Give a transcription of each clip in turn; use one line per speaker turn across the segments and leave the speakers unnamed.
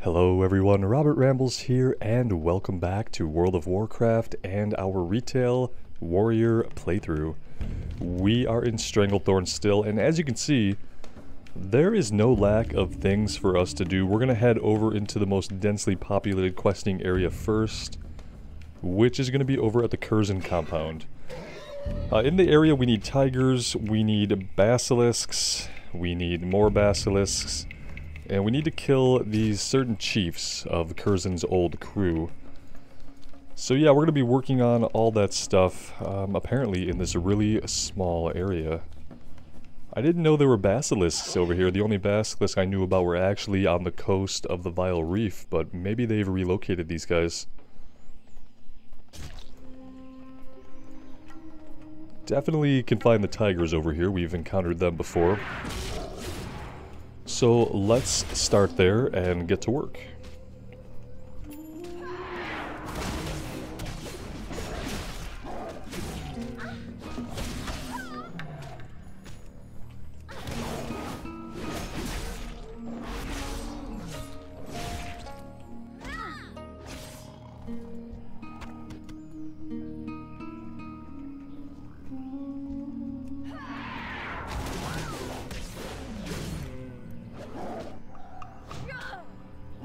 Hello everyone, Robert Rambles here, and welcome back to World of Warcraft and our retail warrior playthrough. We are in Stranglethorn still, and as you can see, there is no lack of things for us to do. We're going to head over into the most densely populated questing area first, which is going to be over at the Curzon compound. In the area we need tigers, we need basilisks, we need more basilisks, and we need to kill these certain chiefs of Curzon's old crew. So yeah, we're going to be working on all that stuff, apparently in this really small area. I didn't know there were basilisks over here. The only basilisks I knew about were actually on the coast of the Vile Reef, but maybe they've relocated these guys. Definitely can find the tigers over here. We've encountered them before. So let's start there and get to work.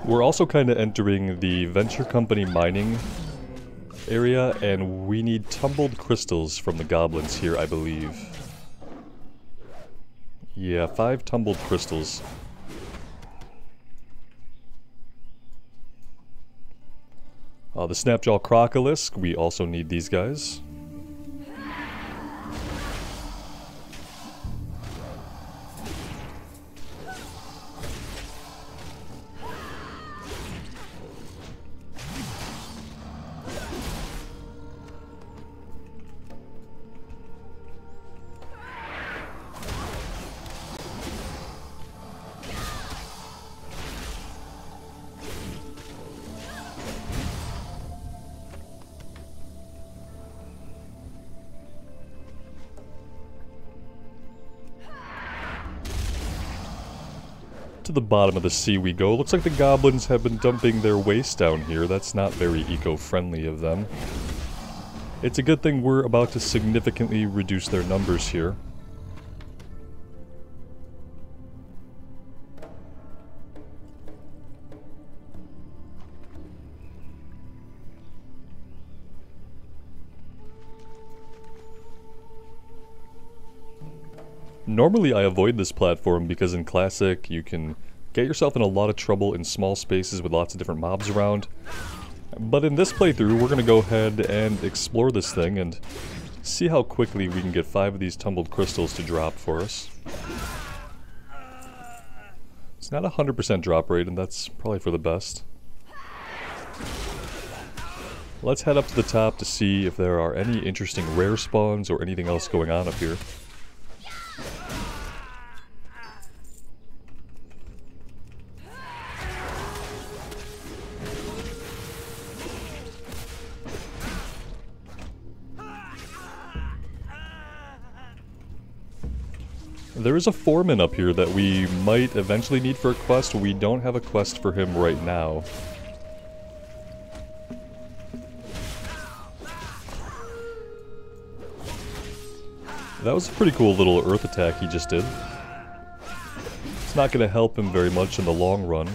We're also kind of entering the Venture Company mining area, and we need tumbled crystals from the goblins here, I believe. Yeah, 5 tumbled crystals. The Snapjaw Crocolisk, we also need these guys. To the bottom of the sea we go. Looks like the goblins have been dumping their waste down here. That's not very eco-friendly of them. It's a good thing we're about to significantly reduce their numbers here. Normally I avoid this platform because in Classic you can get yourself in a lot of trouble in small spaces with lots of different mobs around. But in this playthrough we're going to go ahead and explore this thing and see how quickly we can get 5 of these tumbled crystals to drop for us. It's not a 100% drop rate, and that's probably for the best. Let's head up to the top to see if there are any interesting rare spawns or anything else going on up here. There is a foreman up here that we might eventually need for a quest. We don't have a quest for him right now. That was a pretty cool little earth attack he just did. It's not going to help him very much in the long run.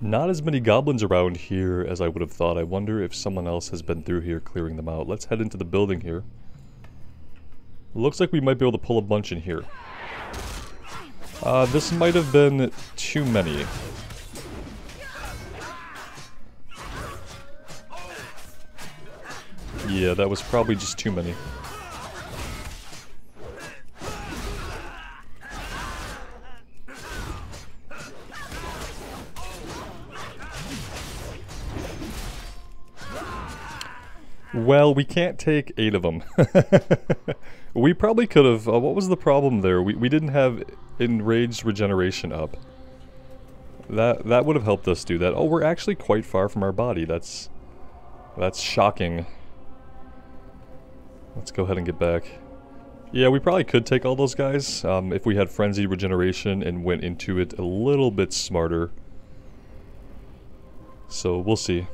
Not as many goblins around here as I would have thought. I wonder if someone else has been through here clearing them out. Let's head into the building here. Looks like we might be able to pull a bunch in here. This might have been too many. Yeah, that was probably just too many. Well, we can't take 8 of them. We probably could have. What was the problem there? We didn't have enraged regeneration up. That would have helped us do that. Oh, we're actually quite far from our body. That's shocking. Let's go ahead and get back. Yeah, we probably could take all those guys if we had frenzied regeneration and went into it a little bit smarter. So we'll see.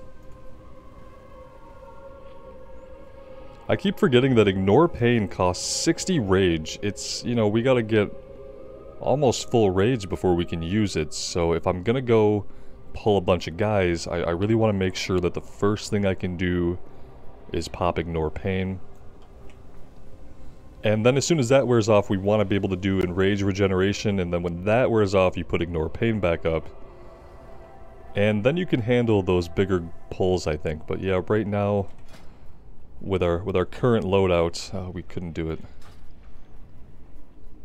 I keep forgetting that Ignore Pain costs 60 rage. It's, you know, we gotta get almost full rage before we can use it. So if I'm gonna go pull a bunch of guys, I really want to make sure that the first thing I can do is pop Ignore Pain. And then as soon as that wears off, we want to be able to do Enrage Regeneration, and then when that wears off, you put Ignore Pain back up. And then you can handle those bigger pulls, I think. But yeah, right now, with our current loadout, we couldn't do it.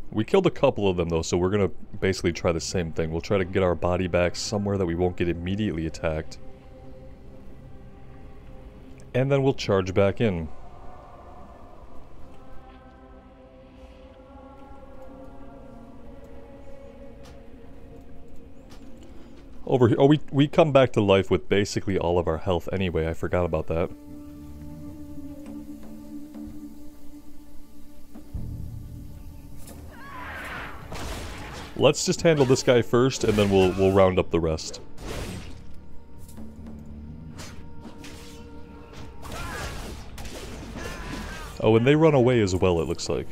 We killed a couple of them though, so we're gonna basically try the same thing. We'll try to get our body back somewhere that we won't get immediately attacked. And then we'll charge back in. Over here, oh, we come back to life with basically all of our health anyway. I forgot about that. Let's just handle this guy first, and then we'll round up the rest. Oh, and they run away as well, it looks like.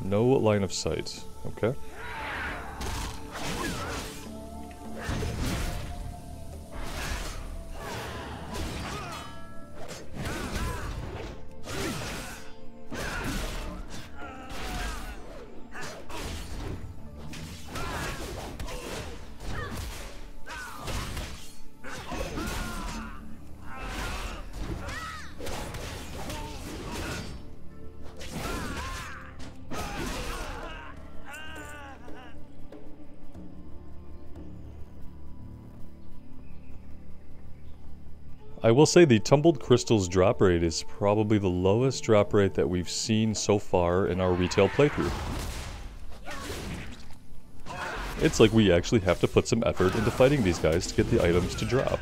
No line of sight. Okay. I will say the Tumbled Crystals drop rate is probably the lowest drop rate that we've seen so far in our retail playthrough. It's like we actually have to put some effort into fighting these guys to get the items to drop.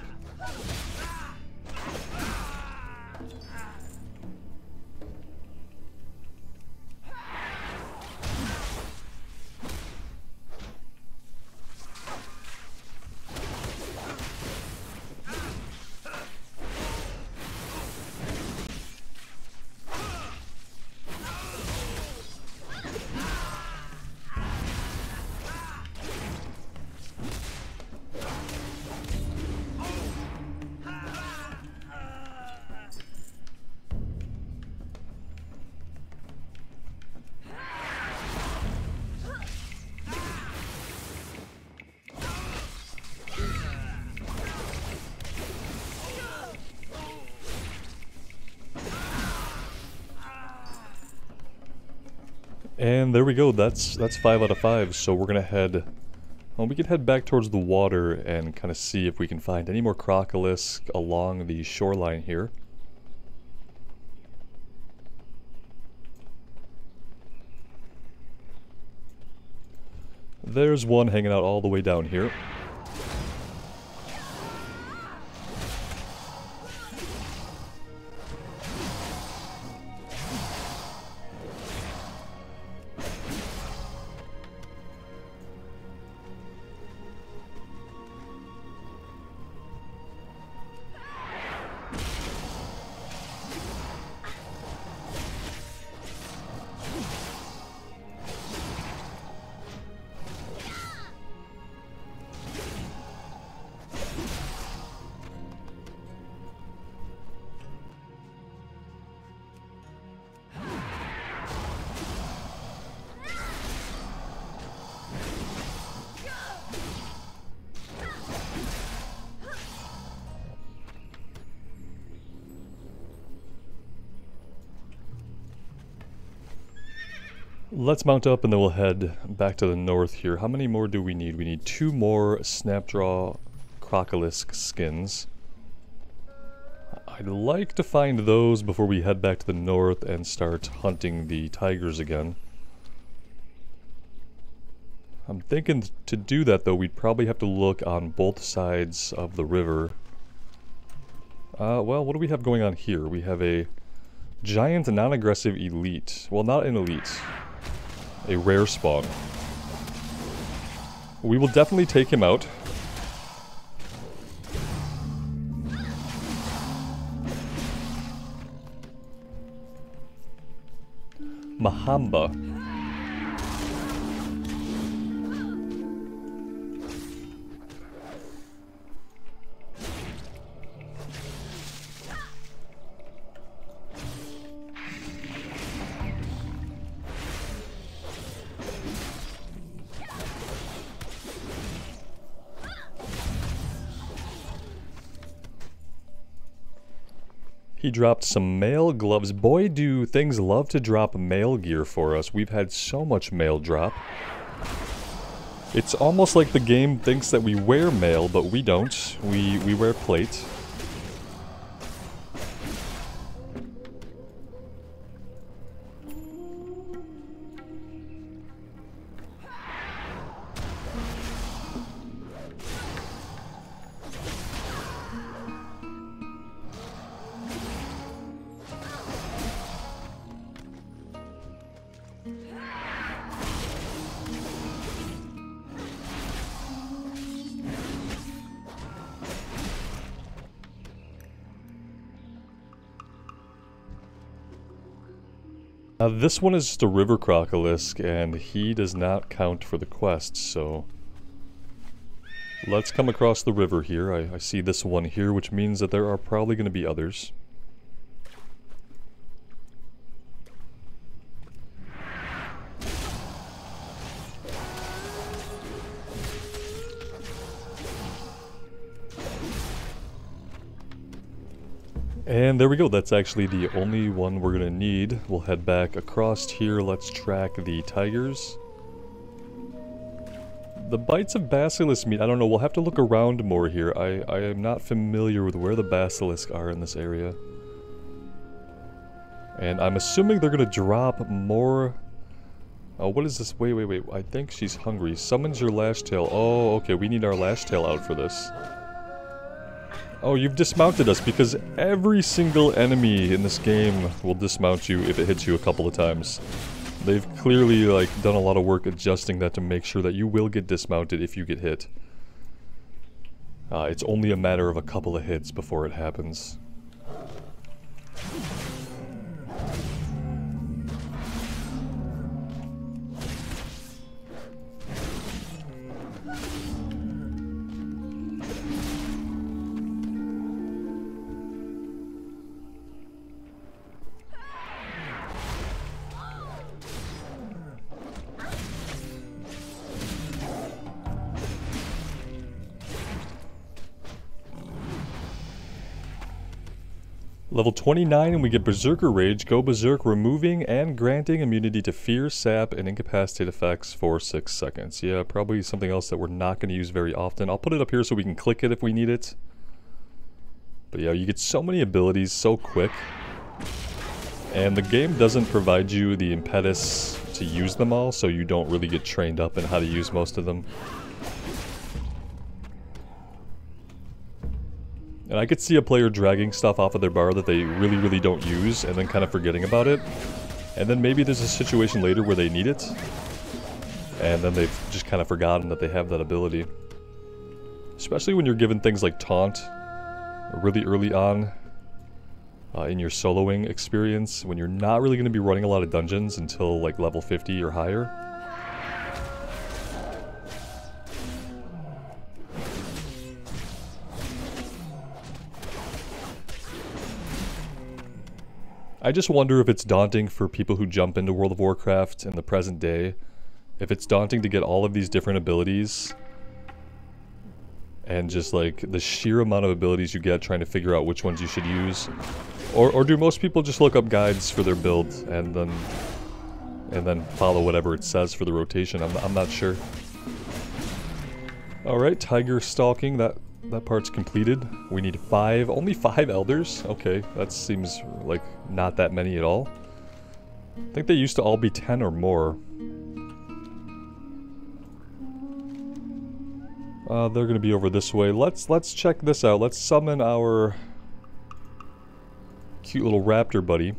And there we go, that's 5 out of 5, so we're gonna head... Well, we can head back towards the water and kind of see if we can find any more crocolisk along the shoreline here. There's one hanging out all the way down here. Let's mount up and then we'll head back to the north here. How many more do we need? We need 2 more Snapdraw Crocolisk skins. I'd like to find those before we head back to the north and start hunting the tigers again. I'm thinking to do that though, we'd probably have to look on both sides of the river. Well, what do we have going on here? We have a giant non-aggressive elite. Well, not an elite. A rare spawn. We will definitely take him out. Mahamba. He dropped some mail gloves. Boy, do things love to drop mail gear for us. We've had so much mail drop. It's almost like the game thinks that we wear mail, but we don't. We wear plate. Now this one is just a river crocolisk, and he does not count for the quest, so... Let's come across the river here. I see this one here, which means that there are probably going to be others. And there we go, that's actually the only one we're gonna need. We'll head back across here, let's track the tigers. The bites of basilisk meat, I don't know, we'll have to look around more here. I am not familiar with where the basilisk are in this area. And I'm assuming they're gonna drop more... Oh, what is this? Wait, I think she's hungry. Summons your lashtail. Oh, okay, we need our lashtail out for this. Oh, you've dismounted us, because every single enemy in this game will dismount you if it hits you a couple of times. They've clearly, like, done a lot of work adjusting that to make sure that you will get dismounted if you get hit. It's only a matter of a couple of hits before it happens. Level 29 and we get Berserker Rage. Go Berserk, removing and granting immunity to fear, sap, and incapacitate effects for 6 seconds. Yeah, probably something else that we're not going to use very often. I'll put it up here so we can click it if we need it. But yeah, you get so many abilities so quick. And the game doesn't provide you the impetus to use them all, so you don't really get trained up in how to use most of them. And I could see a player dragging stuff off of their bar that they really don't use, and then kind of forgetting about it. And then maybe there's a situation later where they need it, and then they've just kind of forgotten that they have that ability. Especially when you're given things like Taunt, really early on in your soloing experience, when you're not really going to be running a lot of dungeons until like level 50 or higher. I just wonder if it's daunting for people who jump into World of Warcraft in the present day. If it's daunting to get all of these different abilities. And just like the sheer amount of abilities you get trying to figure out which ones you should use. Or do most people just look up guides for their build and and then follow whatever it says for the rotation. I'm not sure. Alright, tiger stalking, that part's completed. We need only 5 elders? Okay, that seems like not that many at all. I think they used to all be 10 or more. They're gonna be over this way. Let's check this out. Let's summon our cute little raptor buddy.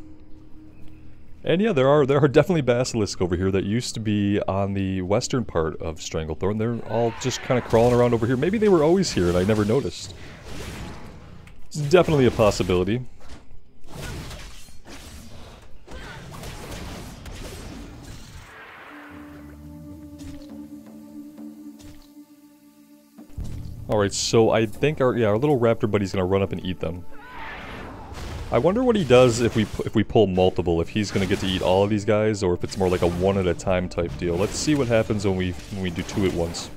And yeah, there are definitely basilisks over here that used to be on the western part of Stranglethorn. They're all just kind of crawling around over here. Maybe they were always here and I never noticed. It's definitely a possibility. Alright, so I think our little raptor buddy's gonna run up and eat them. I wonder what he does if we pull multiple, if he's gonna get to eat all of these guys, or if it's more like a one at a time type deal. Let's see what happens when we do 2 at once.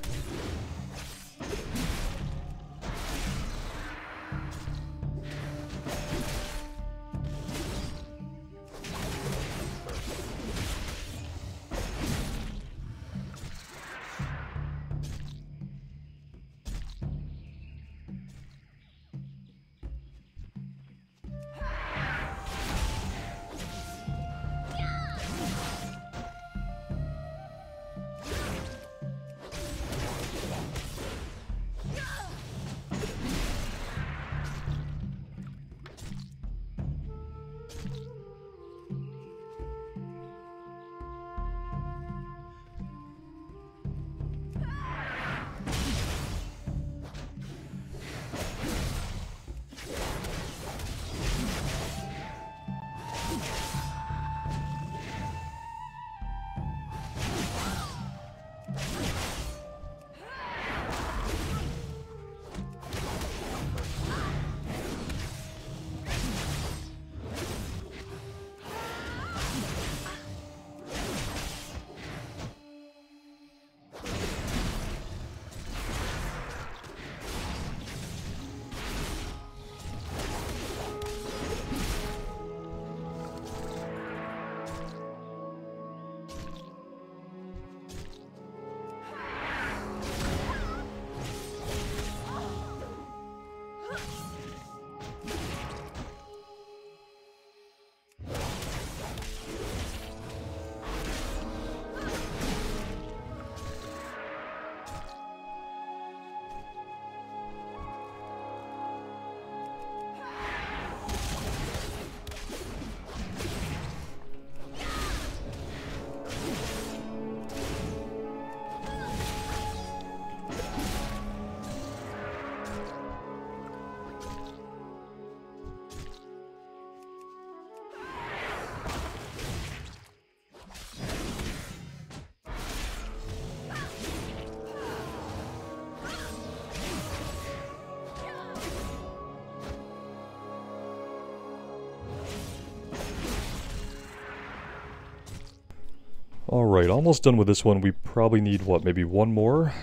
Alright, almost done with this one. We probably need, what, maybe one more?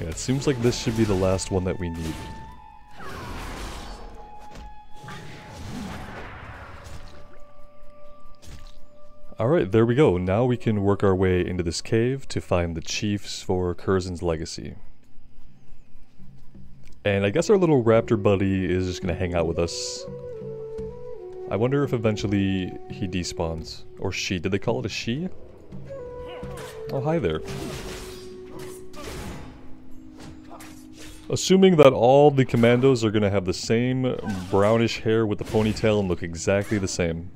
Yeah, it seems like this should be the last one that we need. Alright, there we go. Now we can work our way into this cave to find the chiefs for Curzin's legacy. And I guess our little raptor buddy is just gonna hang out with us. I wonder if eventually he despawns. Or she. Did they call it a she? Oh, hi there. Assuming that all the commandos are gonna have the same brownish hair with the ponytail and look exactly the same.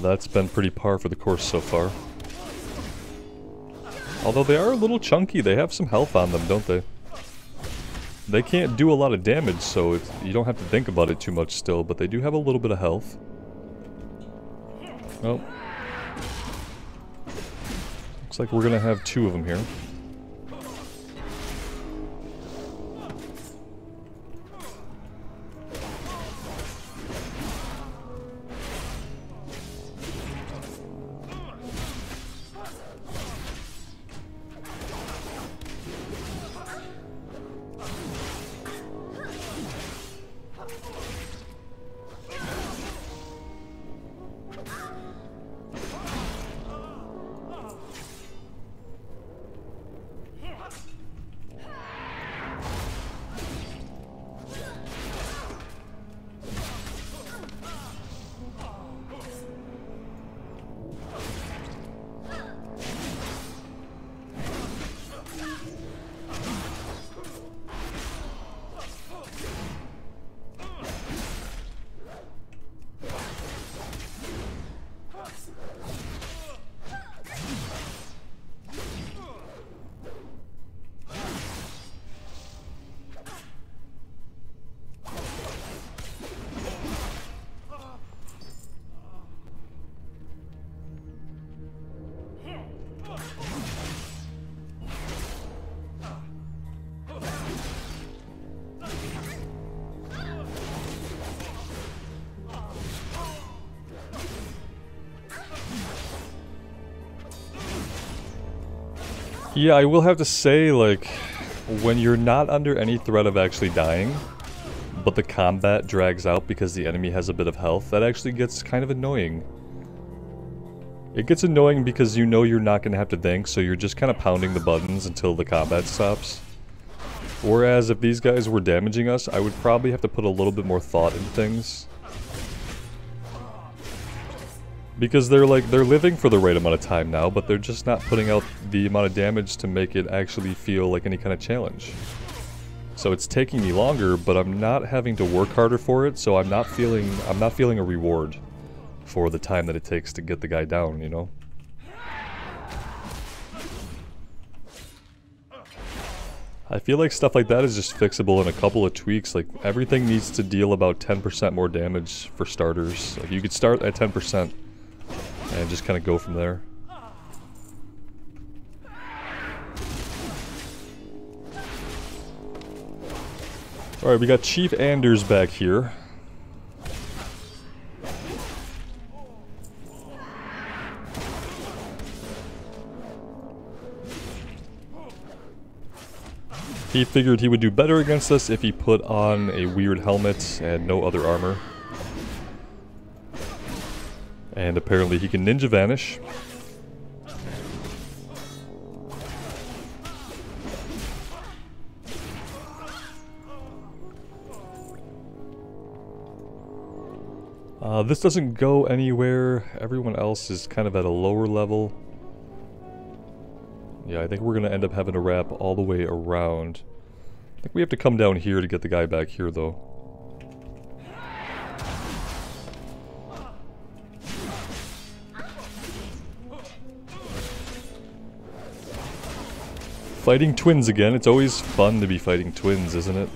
That's been pretty par for the course so far. Although they are a little chunky, they have some health on them, don't they? They can't do a lot of damage, so you don't have to think about it too much still, but they do have a little bit of health. Oh. Looks like we're gonna have 2 of them here. Yeah, I will have to say, like, when you're not under any threat of actually dying, but the combat drags out because the enemy has a bit of health, that actually gets kind of annoying. It gets annoying because you know you're not going to have to think, so you're just kind of pounding the buttons until the combat stops. Whereas if these guys were damaging us, I would probably have to put a little bit more thought into things. Because they're living for the right amount of time now, but they're just not putting out the amount of damage to make it actually feel like any kind of challenge. So it's taking me longer, but I'm not having to work harder for it, so I'm not feeling a reward for the time that it takes to get the guy down, you know? I feel like stuff like that is just fixable in a couple of tweaks. Like, everything needs to deal about 10% more damage for starters. Like, you could start at 10% and just kind of go from there. Alright, we got Chief Anders back here. He figured he would do better against us if he put on a weird helmet and no other armor. And apparently he can ninja vanish. This doesn't go anywhere. Everyone else is kind of at a lower level. Yeah, I think we're going to end up having to wrap all the way around. I think we have to come down here to get the guy back here, though. Fighting twins again. It's always fun to be fighting twins, isn't it?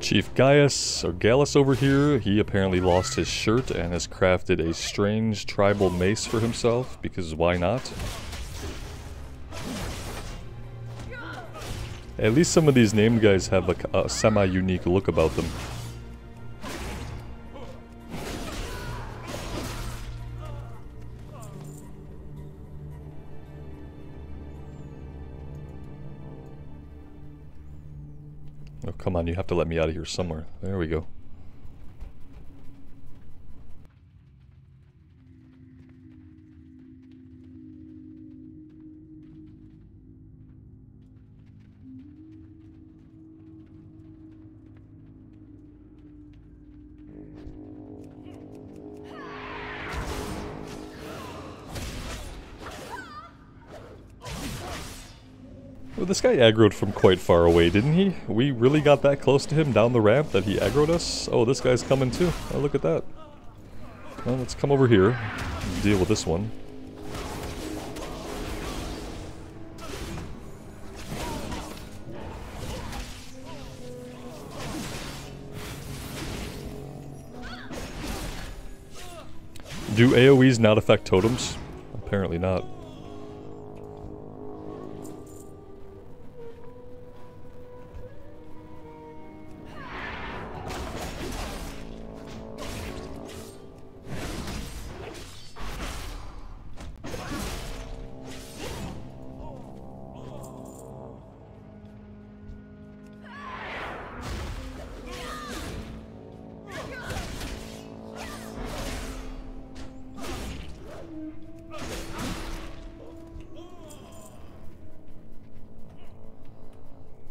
Chief Gaius, or Gallus over here, he apparently lost his shirt and has crafted a strange tribal mace for himself, because why not? At least some of these named guys have a semi-unique look about them. Oh, come on, you have to let me out of here somewhere. There we go. Well, this guy aggroed from quite far away, didn't he? We really got that close to him down the ramp that he aggroed us? Oh, this guy's coming too. Oh, look at that. Well, let's come over here and deal with this one. Do AoEs not affect totems? Apparently not.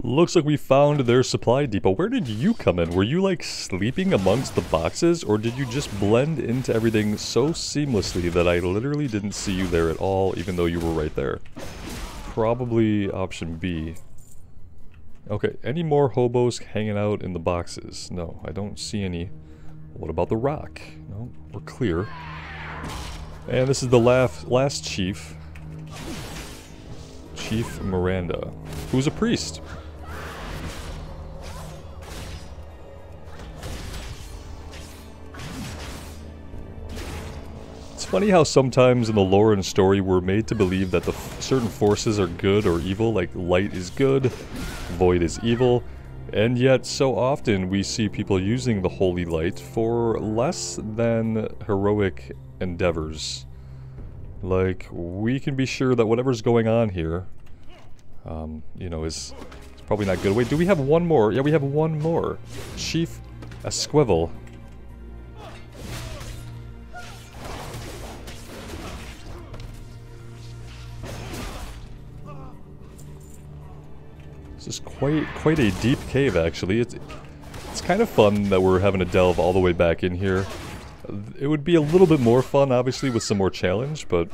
Looks like we found their supply depot. Where did you come in? Were you like sleeping amongst the boxes, or did you just blend into everything so seamlessly that I literally didn't see you there at all, even though you were right there? Probably option B. Okay, any more hobos hanging out in the boxes? No, I don't see any. What about the rock? No, we're clear. And this is the last chief. Chief Miranda, who's a priest. It's funny how sometimes in the lore and story we're made to believe that the certain forces are good or evil, like light is good, void is evil, and yet so often we see people using the holy light for less than heroic endeavors. Like, we can be sure that whatever's going on here, you know, is probably not good. Wait, do we have one more? Yeah, we have one more. Chief Esquivel. This is quite a deep cave, actually. It's kind of fun that we're having to delve all the way back in here. It would be a little bit more fun, obviously, with some more challenge, but...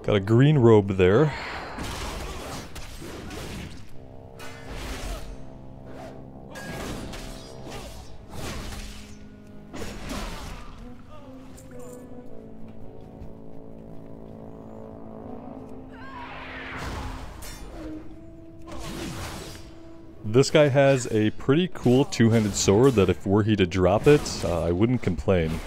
Got a green robe there. This guy has a pretty cool two-handed sword that if were he to drop it, I wouldn't complain.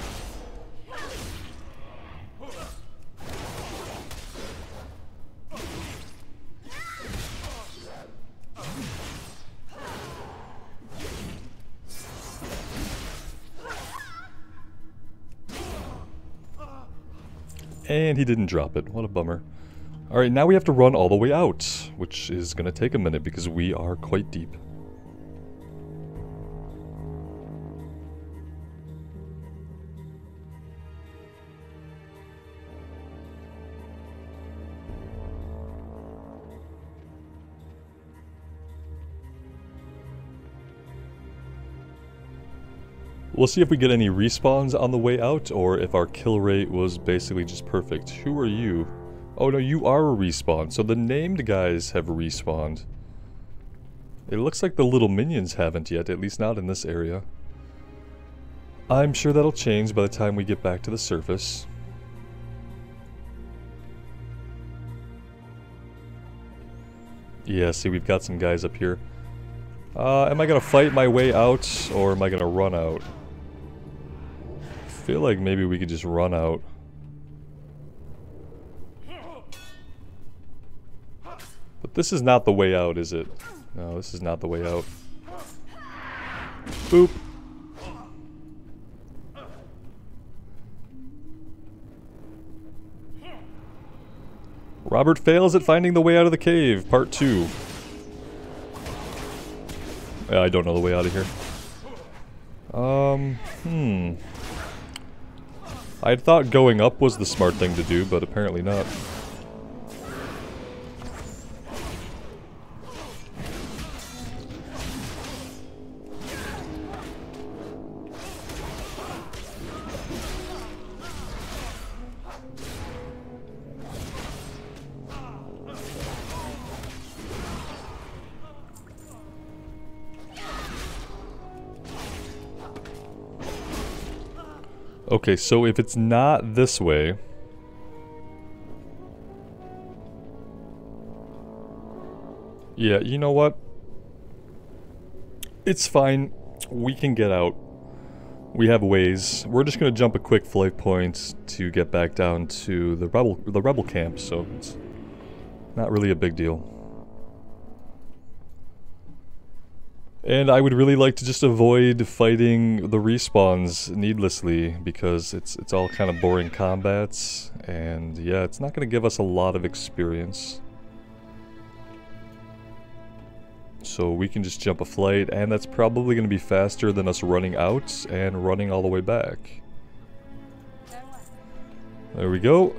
And he didn't drop it. What a bummer. Alright, now we have to run all the way out, which is going to take a minute because we are quite deep. We'll see if we get any respawns on the way out, or if our kill rate was basically just perfect. Who are you? Oh no, you are a respawn, so the named guys have respawned. It looks like the little minions haven't yet, at least not in this area. I'm sure that'll change by the time we get back to the surface. Yeah, see, we've got some guys up here. Am I gonna fight my way out, or am I gonna run out? I feel like maybe we could just run out. But this is not the way out, is it? No, this is not the way out. Boop. Robert fails at finding the way out of the cave, part 2. I don't know the way out of here. I thought going up was the smart thing to do, but apparently not. Okay, so if it's not this way... Yeah, you know what? It's fine. We can get out. We have ways. We're just gonna jump a quick flight point to get back down to the rebel camp, so it's not really a big deal. And I would really like to just avoid fighting the respawns needlessly, because it's all kind of boring combats, and yeah, it's not gonna give us a lot of experience. So we can just jump a flight, and that's probably going to be faster than us running out and running all the way back. There we go.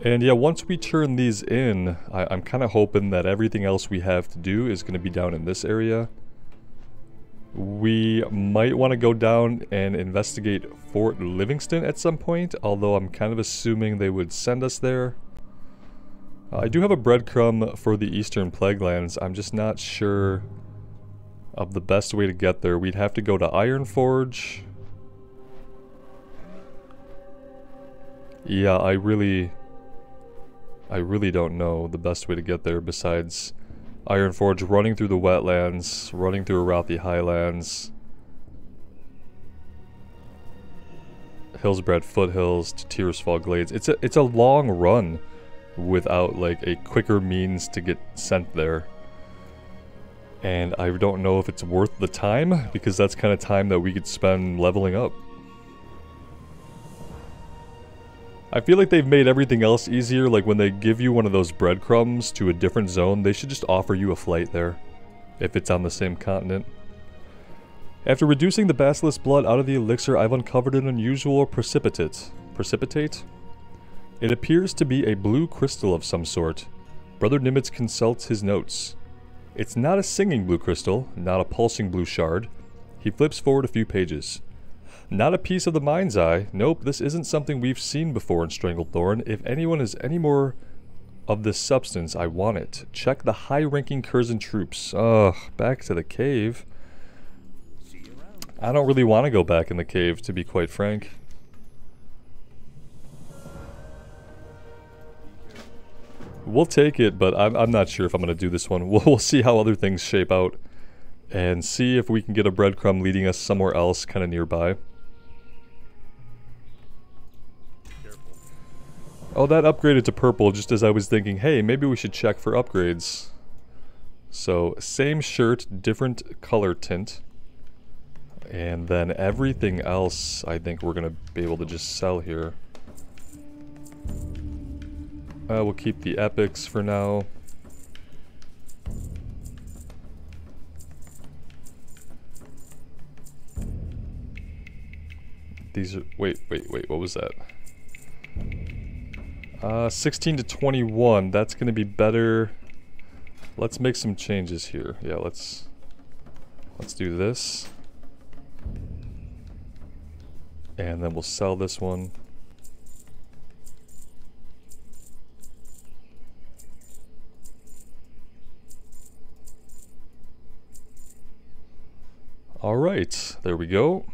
And yeah, once we turn these in, I'm kind of hoping that everything else we have to do is going to be down in this area. We might want to go down and investigate Fort Livingston at some point, although I'm kind of assuming they would send us there. I do have a breadcrumb for the Eastern Plaguelands. I'm just not sure of the best way to get there. We'd have to go to Ironforge. Yeah, I really don't know the best way to get there besides Ironforge, running through the wetlands, running through Arathi Highlands, Hillsbred Foothills to Tearsfall Glades. It's a long run without like a quicker means to get sent there. And I don't know if it's worth the time, because that's kind of time that we could spend leveling up. I feel like they've made everything else easier. Like when they give you one of those breadcrumbs to a different zone, they should just offer you a flight there, if it's on the same continent. After reducing the basilisk blood out of the elixir, I've uncovered an unusual precipitate. Precipitate? It appears to be a blue crystal of some sort. Brother Nimitz consults his notes. It's not a singing blue crystal, not a pulsing blue shard. He flips forward a few pages. Not a piece of the mind's eye. Nope, this isn't something we've seen before in Stranglethorn. If anyone has any more of this substance, I want it. Check the high-ranking Curzon troops. Ugh, back to the cave. I don't really want to go back in the cave, to be quite frank. We'll take it, but I'm not sure if I'm going to do this one. We'll see how other things shape out. And see if we can get a breadcrumb leading us somewhere else kind of nearby. Oh, that upgraded to purple just as I was thinking, hey, maybe we should check for upgrades. So, same shirt, different color tint. And then everything else I think we're going to be able to just sell here. We'll keep the epics for now. These are... Wait, what was that? 16 to 21, that's going to be better. Let's make some changes here. Yeah, let's do this. And then we'll sell this one. Alright, there we go.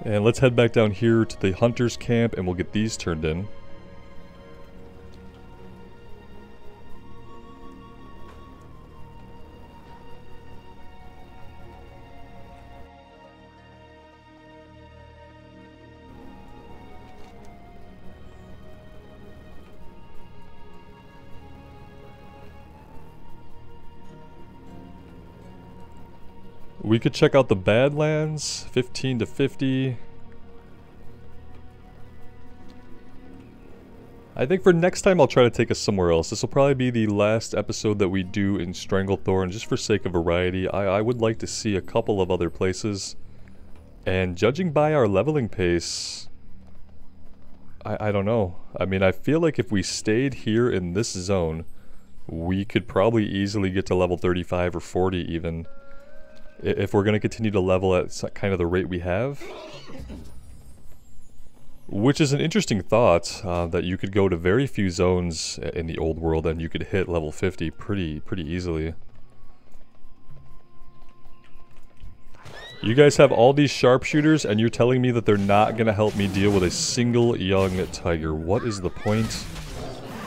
And let's head back down here to the hunter's camp and we'll get these turned in. We could check out the Badlands, 15 to 50. I think for next time I'll try to take us somewhere else. This will probably be the last episode that we do in Stranglethorn, just for sake of variety. I would like to see a couple of other places. And judging by our leveling pace, I don't know. I mean, I feel like if we stayed here in this zone, we could probably easily get to level 35 or 40 even. If we're going to continue to level at kind of the rate we have. Which is an interesting thought, that you could go to very few zones in the old world and you could hit level 50 pretty easily. You guys have all these sharpshooters and you're telling me that they're not going to help me deal with a single young tiger. What is the point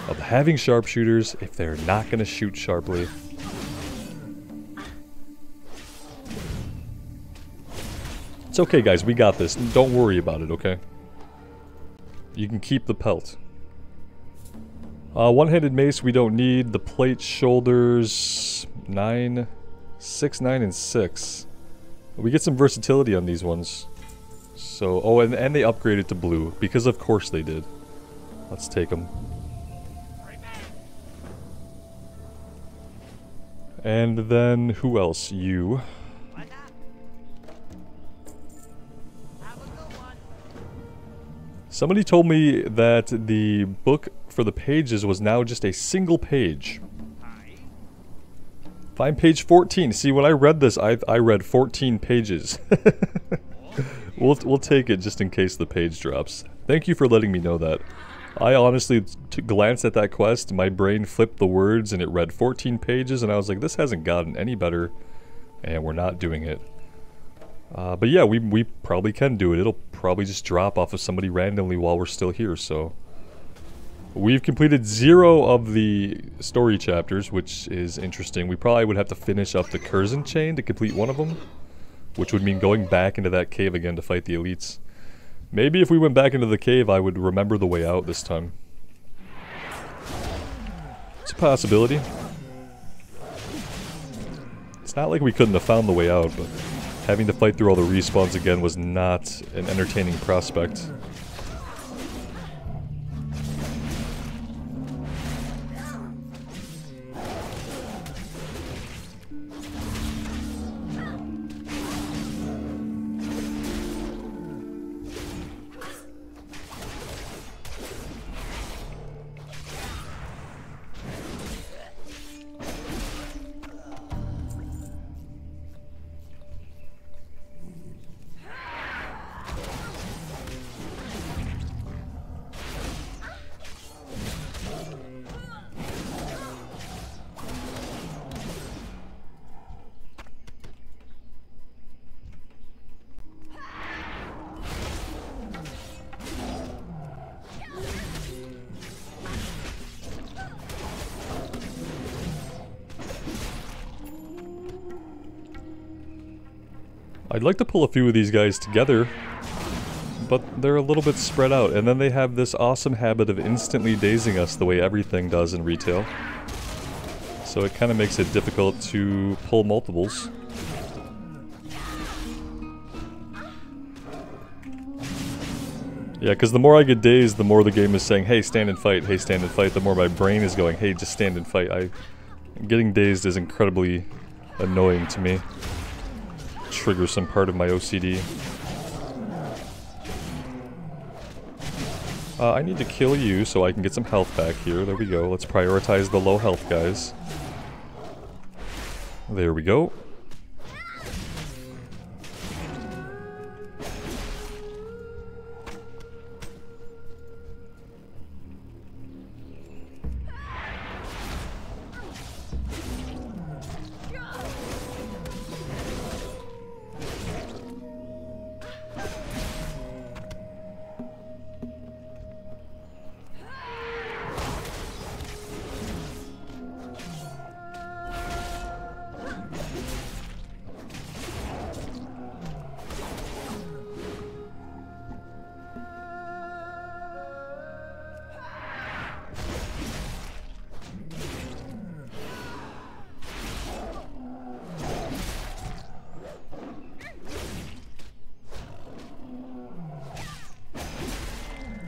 of having sharpshooters if they're not going to shoot sharply? It's okay, guys, we got this. Don't worry about it, okay? You can keep the pelt. One-handed mace we don't need. The plate shoulders 9, 6, 9, and 6. We get some versatility on these ones. So, oh, and they upgraded to blue, because of course they did. Let's take them. And then, who else? You. Somebody told me that the book for the pages was now just a single page. Find page 14. See, when I read this, I read 14 pages. We'll take it just in case the page drops. Thank you for letting me know that. I honestly glanced at that quest, my brain flipped the words and it read 14 pages and I was like, this hasn't gotten any better and we're not doing it. But yeah, we probably can do it. It'll probably just drop off of somebody randomly while we're still here, so. We've completed 0 of the story chapters, which is interesting. We probably would have to finish up the Curzon chain to complete one of them, which would mean going back into that cave again to fight the elites. Maybe if we went back into the cave, I would remember the way out this time. It's a possibility. It's not like we couldn't have found the way out, but having to fight through all the respawns again was not an entertaining prospect. I'd like to pull a few of these guys together, but they're a little bit spread out, and then they have this awesome habit of instantly dazing us the way everything does in retail. So it kind of makes it difficult to pull multiples. Yeah, because the more I get dazed, the more the game is saying, hey, stand and fight, hey, stand and fight. The more my brain is going, hey, just stand and fight. Getting dazed is incredibly annoying to me. Triggers some part of my OCD. I need to kill you so I can get some health back here. There we go. Let's prioritize the low health guys. There we go.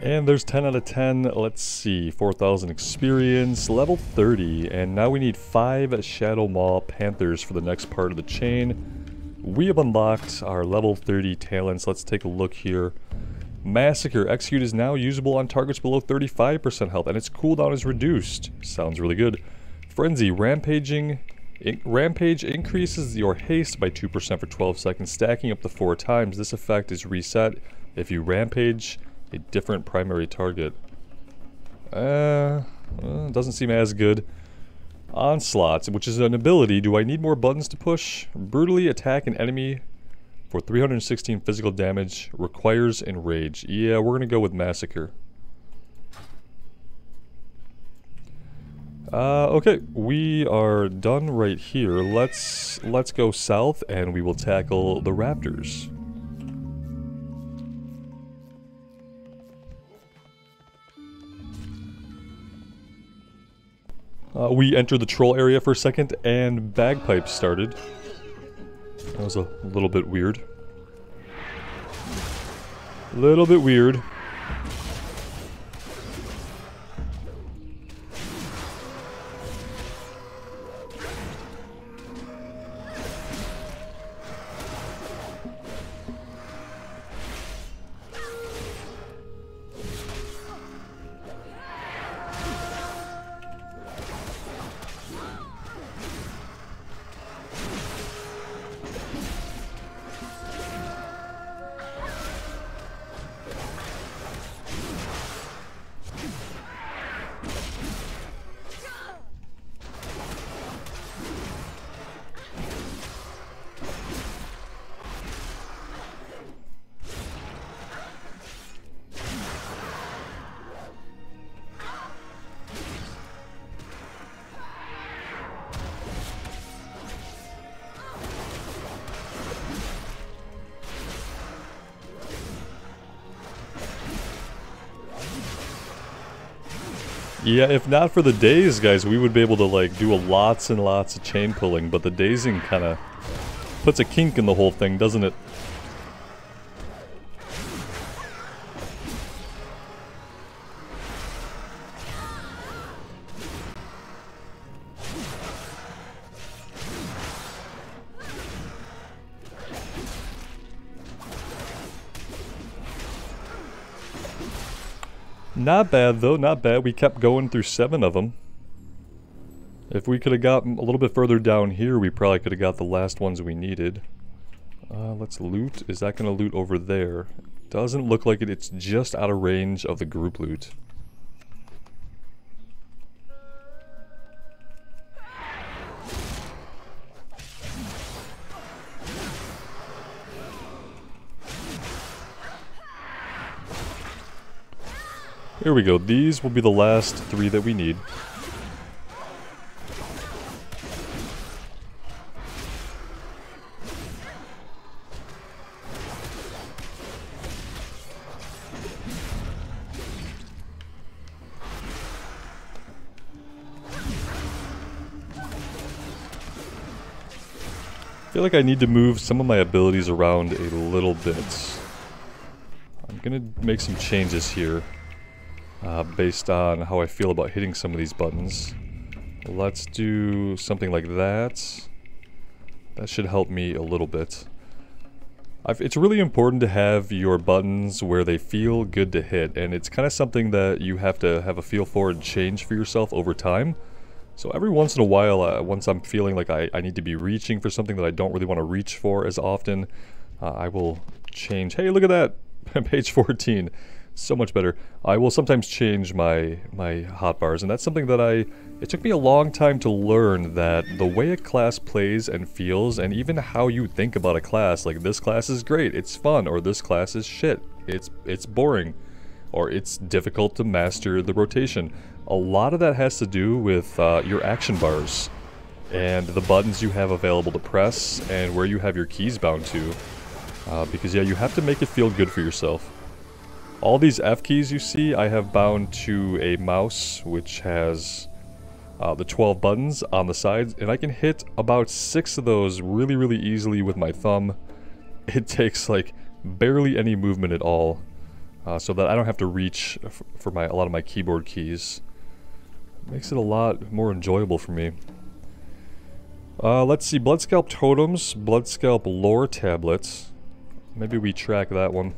And there's 10 out of 10, let's see, 4,000 experience, level 30, and now we need 5 Shadow Maw Panthers for the next part of the chain. We have unlocked our level 30 talents. Let's take a look here. Massacre, execute is now usable on targets below 35% health, and its cooldown is reduced. Sounds really good. Frenzy, Rampage increases your haste by 2% for 12 seconds, stacking up to 4 times. This effect is reset if you rampage a different primary target. Doesn't seem as good. Onslaught, which is an ability. Do I need more buttons to push? Brutally attack an enemy for 316 physical damage. Requires enrage. Yeah, we're gonna go with Massacre. Okay, we are done right here. Let's go south and we will tackle the raptors. We entered the troll area for a second and bagpipes started. That was a little bit weird. Little bit weird. Yeah, if not for the daze, guys, we would be able to, like, do lots and lots of chain pulling, but the dazing kind of puts a kink in the whole thing, doesn't it? Not bad, though, not bad. We kept going through 7 of them. If we could have gotten a little bit further down here, we probably could have got the last ones we needed. Let's loot. Is that going to loot over there? Doesn't look like it. It's just out of range of the group loot. Here we go. These will be the last 3 that we need. I feel like I need to move some of my abilities around a little bit. I'm gonna make some changes here. Based on how I feel about hitting some of these buttons. Let's do something like that. That should help me a little bit. It's really important to have your buttons where they feel good to hit, and it's kind of something that you have to have a feel for and change for yourself over time. So every once in a while, once I'm feeling like I need to be reaching for something that I don't really want to reach for as often, I will change. Hey, look at that! Page 14. So much better. I will sometimes change my hotbars, and that's something that it took me a long time to learn, that the way a class plays and feels, and even how you think about a class, like this class is great, it's fun, or this class is shit, it's boring, or it's difficult to master the rotation. A lot of that has to do with your action bars, and the buttons you have available to press, and where you have your keys bound to, because yeah, you have to make it feel good for yourself. All these F keys you see, I have bound to a mouse, which has the 12 buttons on the sides, and I can hit about 6 of those really, really easily with my thumb. It takes, like, barely any movement at all, so that I don't have to reach for a lot of my keyboard keys. Makes it a lot more enjoyable for me. Let's see, Bloodscalp Totems, Bloodscalp Lore Tablets. Maybe we track that one.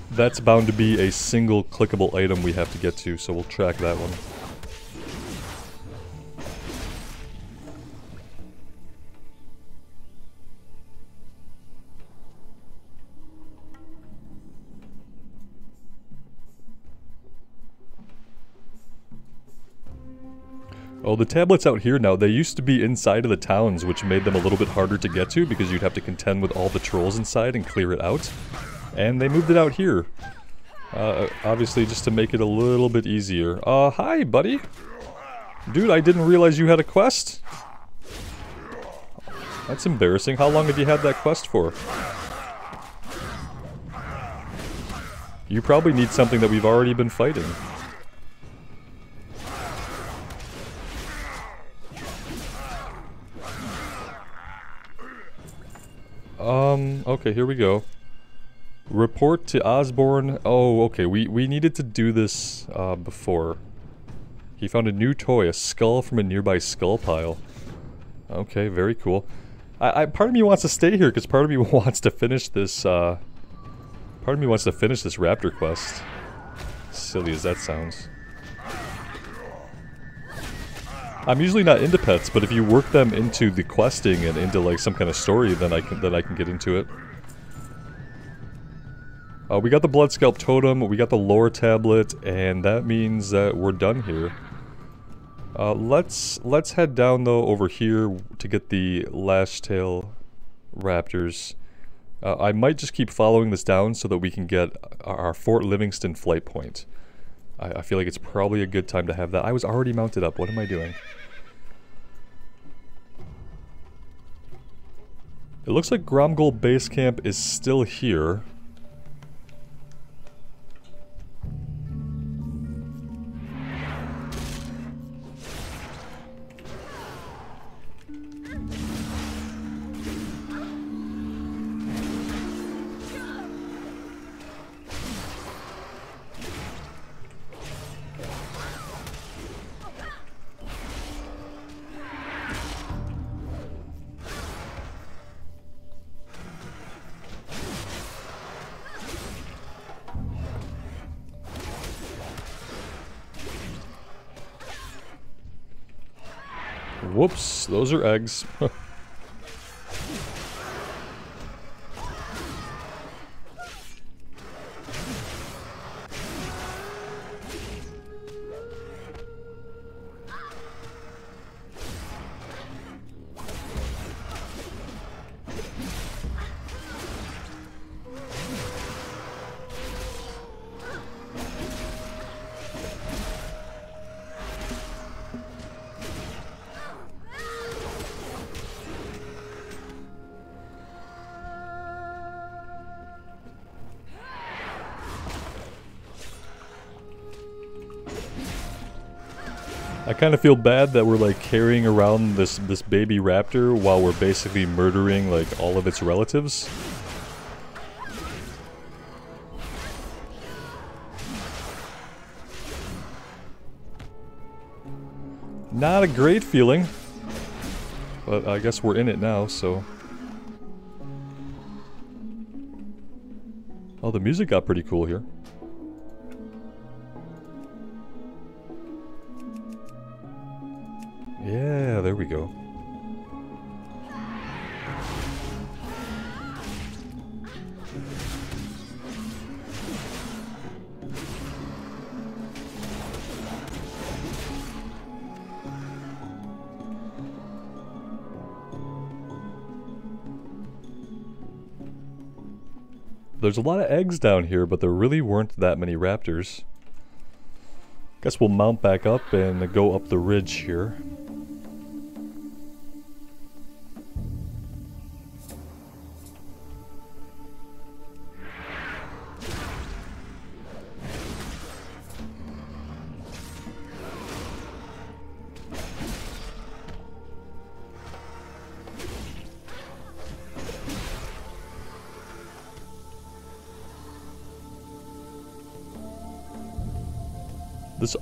That's bound to be a single clickable item we have to get to, so we'll track that one. Oh, the tablets out here now, they used to be inside of the towns, which made them a little bit harder to get to because you'd have to contend with all the trolls inside and clear it out. And they moved it out here. Obviously just to make it a little bit easier. Hi, buddy. Dude, I didn't realize you had a quest. That's embarrassing. How long have you had that quest for? You probably need something that we've already been fighting. Okay, here we go. Report to Osborne. Oh, okay, we needed to do this, before. He found a new toy, a skull from a nearby skull pile. Okay, very cool. Part of me wants to stay here, because part of me wants to finish this, part of me wants to finish this raptor quest. Silly as that sounds. I'm usually not into pets, but if you work them into the questing and into like some kind of story, then I can get into it. We got the blood scalp totem, we got the lore tablet, and that means that we're done here. Let's head down though over here to get the Lashtail raptors. I might just keep following this down so that we can get our Fort Livingston flight point. I feel like it's probably a good time to have that. I was already mounted up. What am I doing? It looks like Gromgol Base Camp is still here. Whoops, those are eggs. I kind of feel bad that we're like carrying around this baby raptor while we're basically murdering like all of its relatives. Not a great feeling, but I guess we're in it now, so. Oh, the music got pretty cool here. Yeah, there we go. There's a lot of eggs down here, but there really weren't that many raptors. Guess we'll mount back up and go up the ridge here.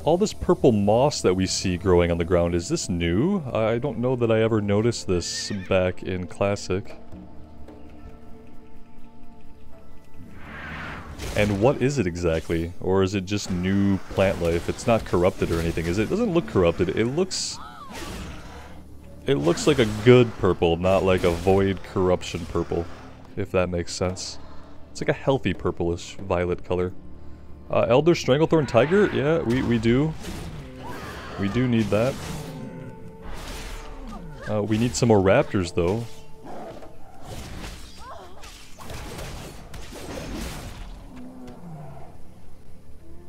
All this purple moss that we see growing on the ground, is this new? I don't know that I ever noticed this back in Classic. And what is it exactly? Or is it just new plant life? It's not corrupted or anything, is it? It doesn't look corrupted. It looks like a good purple, not like a void corruption purple, if that makes sense. It's like a healthy purplish violet color. Elder Stranglethorn Tiger? Yeah, we do. We do need that. We need some more raptors, though.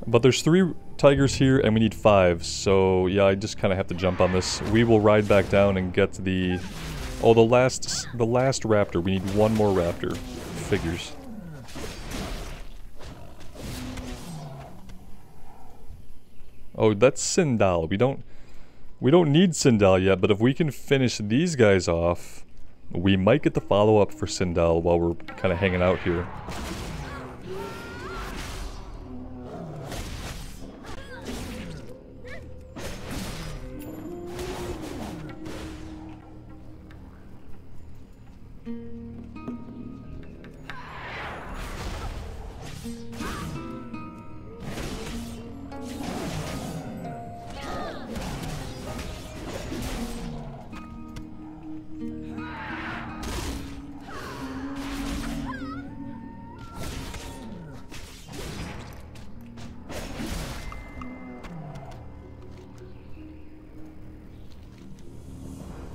But there's 3 tigers here, and we need 5. So, yeah, I just kind of have to jump on this. We will ride back down and get the... Oh, the last raptor. We need 1 more raptor. Figures. Oh, that's Sindal. We don't need Sindal yet, but if we can finish these guys off, we might get the follow-up for Sindal while we're kind of hanging out here.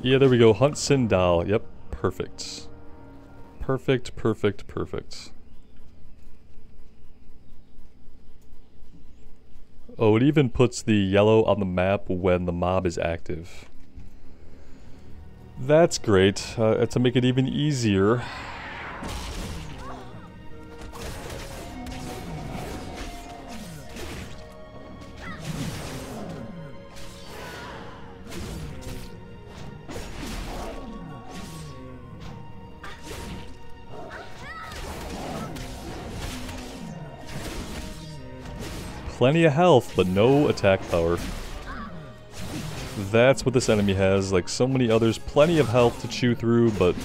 Yeah, there we go. Hunt Sindal. Yep, perfect. Perfect, perfect, perfect. Oh, it even puts the yellow on the map when the mob is active. That's great. To make it even easier. Plenty of health, but no attack power. That's what this enemy has, like so many others. Plenty of health to chew through, but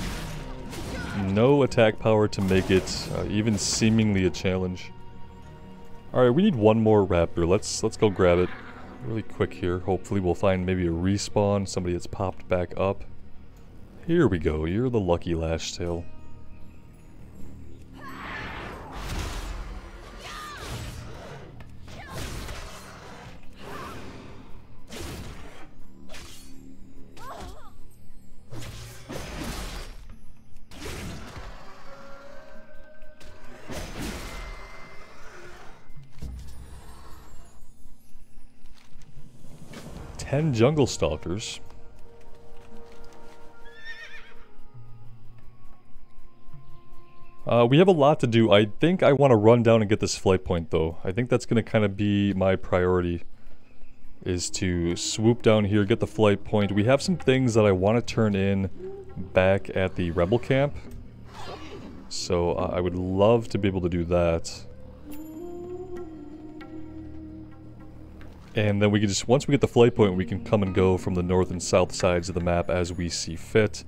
no attack power to make it even seemingly a challenge. Alright, we need 1 more raptor. Let's go grab it really quick here. Hopefully we'll find maybe a respawn, somebody that's popped back up. Here we go, you're the lucky Lashtail. Ten jungle stalkers. We have a lot to do. I think I want to run down and get this flight point though. I think that's going to kind of be my priority, is to swoop down here, get the flight point. We have some things that I want to turn in back at the rebel camp. So I would love to be able to do that. And then we can just, once we get the flight point, we can come and go from the north and south sides of the map as we see fit.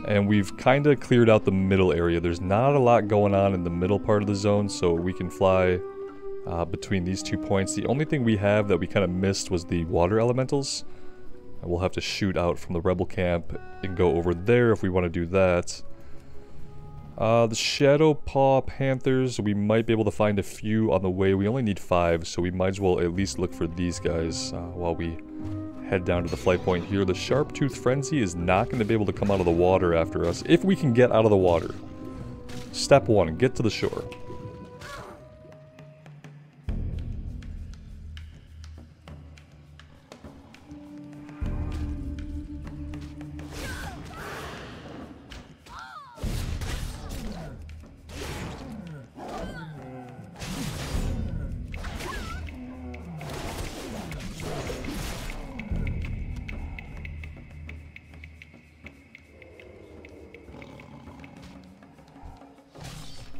And we've kind of cleared out the middle area. There's not a lot going on in the middle part of the zone, so we can fly between these 2 points. The only thing we have that we kind of missed was the water elementals. And we'll have to shoot out from the rebel camp and go over there if we want to do that. The Shadow Paw Panthers, we might be able to find a few on the way. We only need 5, so we might as well at least look for these guys while we head down to the flight point here. The Sharptooth Frenzy is not going to be able to come out of the water after us, if we can get out of the water. Step 1, get to the shore.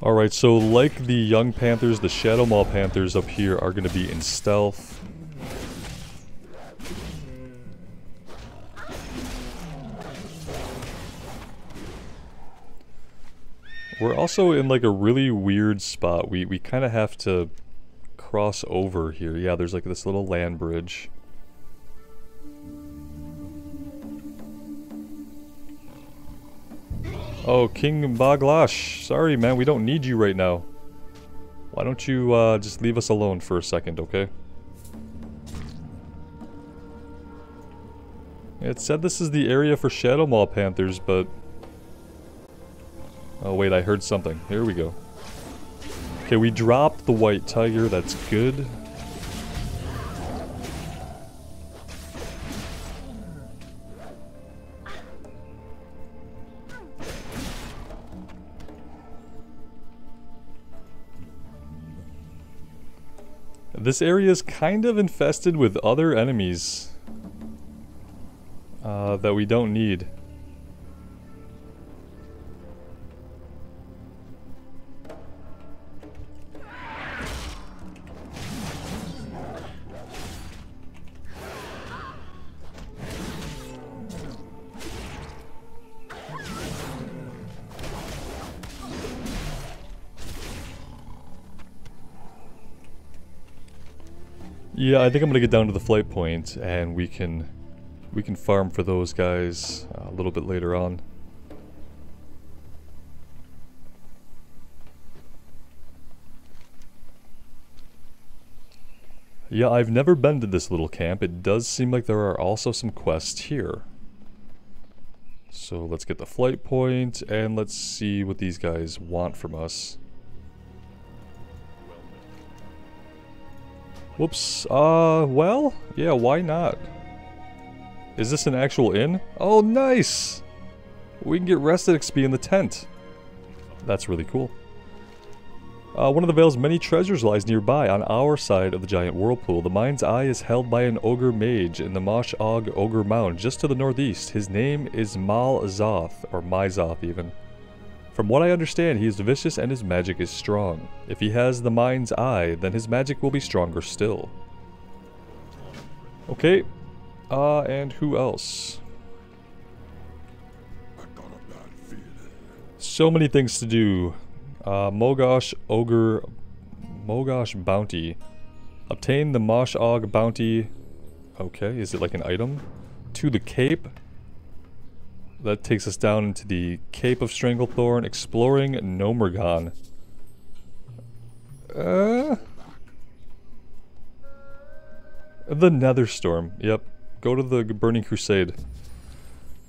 Alright, so like the young panthers, the Shadow Maw Panthers up here are going to be in stealth. We're also in like a really weird spot. We kind of have to cross over here. Yeah, there's like this little land bridge. Oh, King Baglash. Sorry, man, we don't need you right now. Why don't you just leave us alone for a second, okay? It said this is the area for Shadow Maw Panthers, but... Oh wait, I heard something. Here we go. Okay, we dropped the white tiger, that's good. This area is kind of infested with other enemies that we don't need. Yeah, I think I'm gonna get down to the flight point, and we can farm for those guys a little bit later on. Yeah, I've never been to this little camp. It does seem like there are also some quests here. So let's get the flight point, and let's see what these guys want from us. Whoops, well, yeah, why not? Is this an actual inn? Oh, nice! We can get rested XP in the tent. That's really cool. One of the Vale's many treasures lies nearby, on our side of the giant whirlpool. The mind's eye is held by an ogre mage in the Mosh Og Ogre Mound, just to the northeast. His name is Mal-Zoth, or Myzoth even. From what I understand, he is vicious and his magic is strong. If he has the mind's eye, then his magic will be stronger still. Okay, and who else? So many things to do. Mogosh Bounty. Obtain the Mosh Og Bounty. Okay, is it like an item? To the Cape. That takes us down into the Cape of Stranglethorn, exploring Nomergon. The Netherstorm. Yep. Go to the Burning Crusade.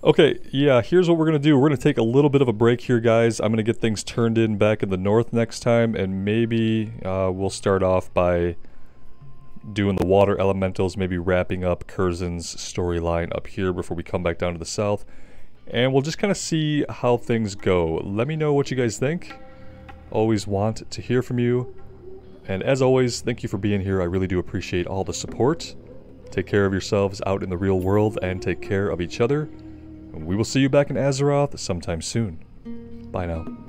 Okay, yeah, here's what we're going to do. We're going to take a little bit of a break here, guys. I'm going to get things turned in back in the north next time, and maybe we'll start off by doing the water elementals, maybe wrapping up Curzin's storyline up here before we come back down to the south. And we'll just kind of see how things go. Let me know what you guys think. Always want to hear from you. And as always, thank you for being here. I really do appreciate all the support. Take care of yourselves out in the real world and take care of each other. We will see you back in Azeroth sometime soon. Bye now.